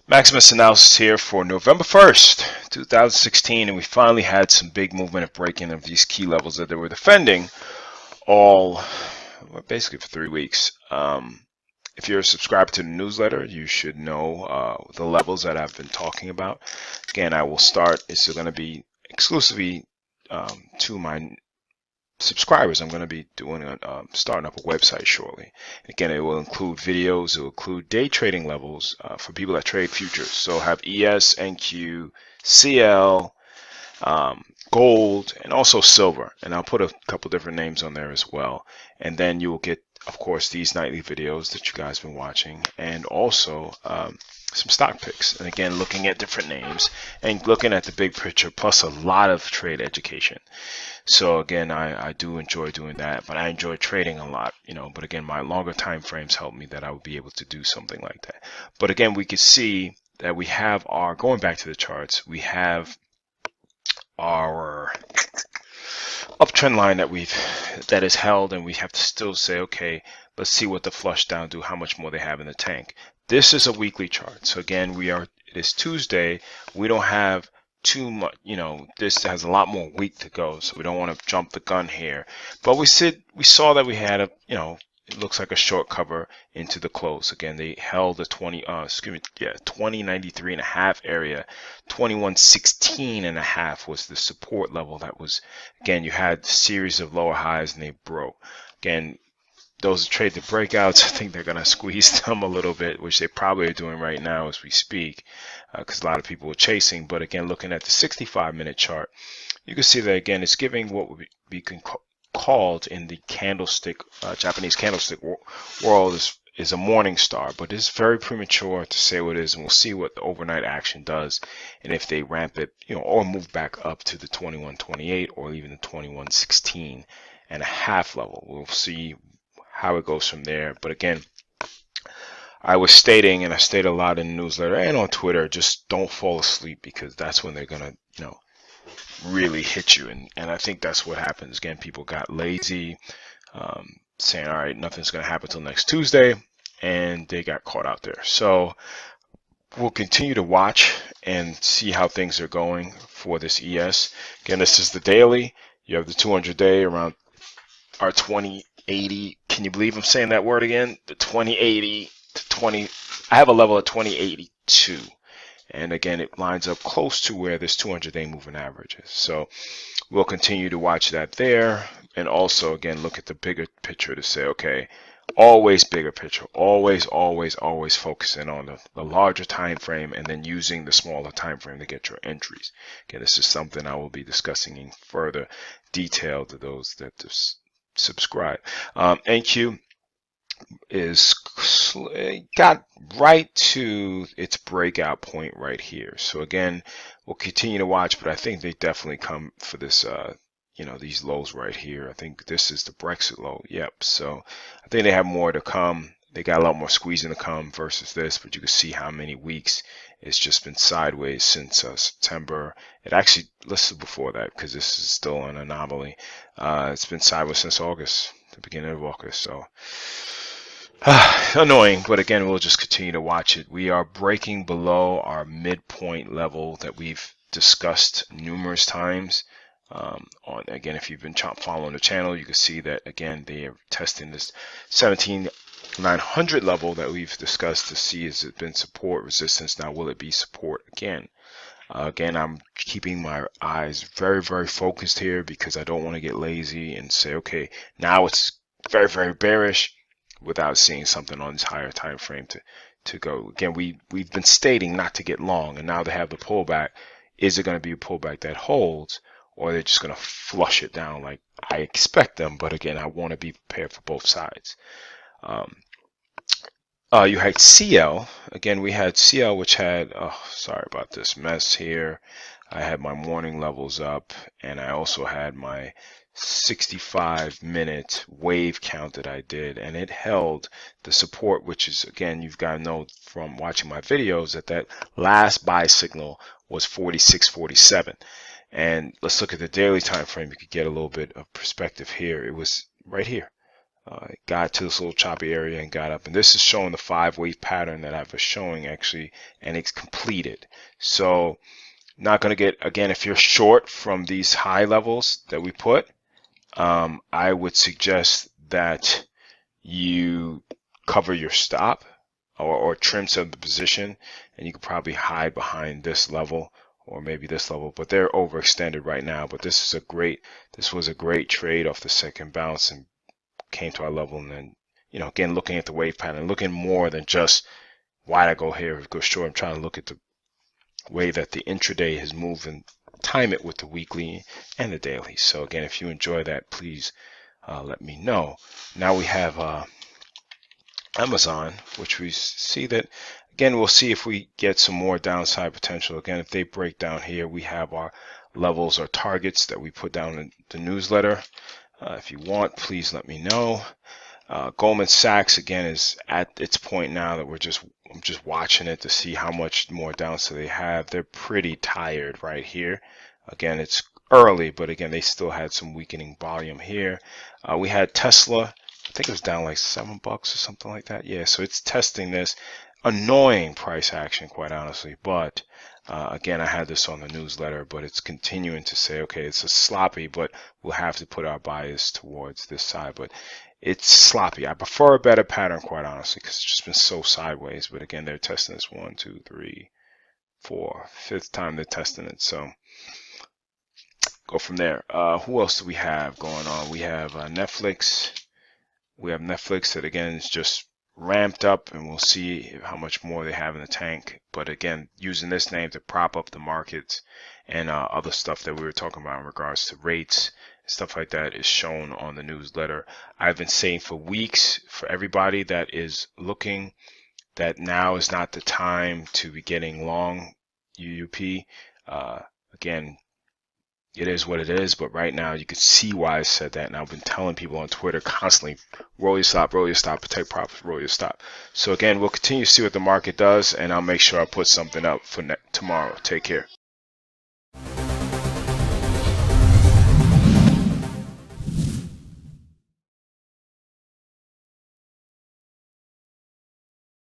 Maximus Analysis here for November 1st, 2016, and we finally had some big movement of breaking of these key levels that they were defending all, basically for 3 weeks. If you're a subscriber to the newsletter, you should know the levels that I've been talking about. Again, I will start, it's going to be exclusively to my subscribers. I'm going to be doing starting up a website shortly. Again, it will include videos, it will include day trading levels for people that trade futures. So I'll have ES, NQ, CL, gold, and also silver. And I'll put a couple different names on there as well. And then you will get, of course, these nightly videos that you guys have been watching, and also some stock picks. And again, looking at different names and looking at the big picture, plus a lot of trade education. So again, I do enjoy doing that, but I enjoy trading a lot, but again, my longer time frames help me that I would be able to do something like that. But again, we can see that we have our, going back to the charts, we have our uptrend line that is held, and we have to still say, okay, let's see what the flush down do, how much more they have in the tank. This is a weekly chart. So again, it is Tuesday. We don't have too much, this has a lot more week to go, so we don't want to jump the gun here. But we saw that we had a, it looks like a short cover into the close. Again, they held the 2093.5 area. 2116.5 was the support level. That was, again, you had a series of lower highs and they broke. Again, those who trade the breakouts, I think they're going to squeeze them a little bit, which they probably are doing right now as we speak, because a lot of people are chasing. But again, looking at the 65-minute chart, you can see that, again, it's giving what would be called in the candlestick, Japanese candlestick world is a morning star, but it's very premature to say what it is, and we'll see what the overnight action does, and if they ramp it, or move back up to the 2128 or even the 2116.5 level. We'll see how it goes from there. But again, I was stating, and I state a lot in the newsletter and on Twitter, just don't fall asleep, because that's when they're gonna, really hit you. And I think that's what happens. Again, people got lazy, saying, all right, nothing's gonna happen until next Tuesday, and they got caught out there. So we'll continue to watch and see how things are going for this ES. Again, this is the daily. You have the 200-day around our 2080. Can you believe I'm saying that word again? The 2080 to 20. I have a level at 2082, and again, it lines up close to where this 200-day moving average is. So we'll continue to watch that there, and also again look at the bigger picture to say, okay, always bigger picture, always focusing on the larger time frame, and then using the smaller time frame to get your entries. Again, this is something I will be discussing in further detail to those that subscribe. NQ got right to its breakout point right here. So again, we'll continue to watch, but I think they definitely come for this, these lows right here. I think this is the Brexit low. Yep. So I think they have more to come. They got a lot more squeezing to come versus this, but you can see how many weeks it's just been sideways since September. It actually listed before that, because this is still an anomaly. It's been sideways since August, the beginning of August. So annoying, but again, we'll just continue to watch it. We are breaking below our midpoint level that we've discussed numerous times. Again, if you've been following the channel, you can see that again they are testing this 17,900 level that we've discussed to see, has it been support, resistance. Now will it be support again? Again, I'm keeping my eyes very focused here, because I don't want to get lazy and say, okay, now it's very bearish, without seeing something on this higher time frame to go. Again, we've been stating not to get long, and now they have the pullback. Is it going to be a pullback that holds, or they're just going to flush it down like I expect them? But again, I want to be prepared for both sides. You had CL. Again, we had CL, which had, sorry about this mess here. I had my morning levels up, and I also had my 65-minute wave count that I did, and it held the support, which is, again, you've got to know from watching my videos that last buy signal was 46.47. And let's look at the daily time frame. You could get a little bit of perspective here. It was right here. It got to this little choppy area and got up, and this is showing the 5-wave pattern that I was showing actually, and it's completed. So not going to get, again, if you're short from these high levels that we put, I would suggest that you cover your stop or trim some of the position, and you could probably hide behind this level or maybe this level, but they're overextended right now. But this was a great trade off the second bounce and came to our level. And then, again, looking at the wave pattern, looking more than just why'd I go here, go short. I'm trying to look at the way that the intraday has moved and time it with the weekly and the daily. So again, if you enjoy that, please let me know. Now we have Amazon, which we see that, again, we'll see if we get some more downside potential. Again, if they break down here, we have our levels or targets that we put down in the newsletter. If you want, please let me know. Goldman Sachs, again, is at its point now that I'm just watching it to see how much more downside they have. They're pretty tired right here. Again, it's early, but again, they still had some weakening volume here. We had Tesla. I think it was down like $7 or something like that. Yeah, so it's testing this annoying price action, quite honestly. But again, I had this on the newsletter, but it's continuing to say, okay, it's a sloppy, but we'll have to put our bias towards this side. But it's sloppy. I prefer a better pattern, quite honestly, because it's just been so sideways. But again, they're testing this 1, 2, 3, 4, 5th time they're testing it. So go from there. Who else do we have going on? We have Netflix. We have Netflix that, again, is just ramped up, and we'll see how much more they have in the tank. But again, using this name to prop up the markets and other stuff that we were talking about in regards to rates, stuff like that is shown on the newsletter. I've been saying for weeks for everybody that is looking that now is not the time to be getting long UUP. Again, it is what it is, but right now you can see why I said that, and I've been telling people on Twitter constantly, roll your stop, protect profits, roll your stop. So again, we'll continue to see what the market does, and I'll make sure I put something up for tomorrow. Take care.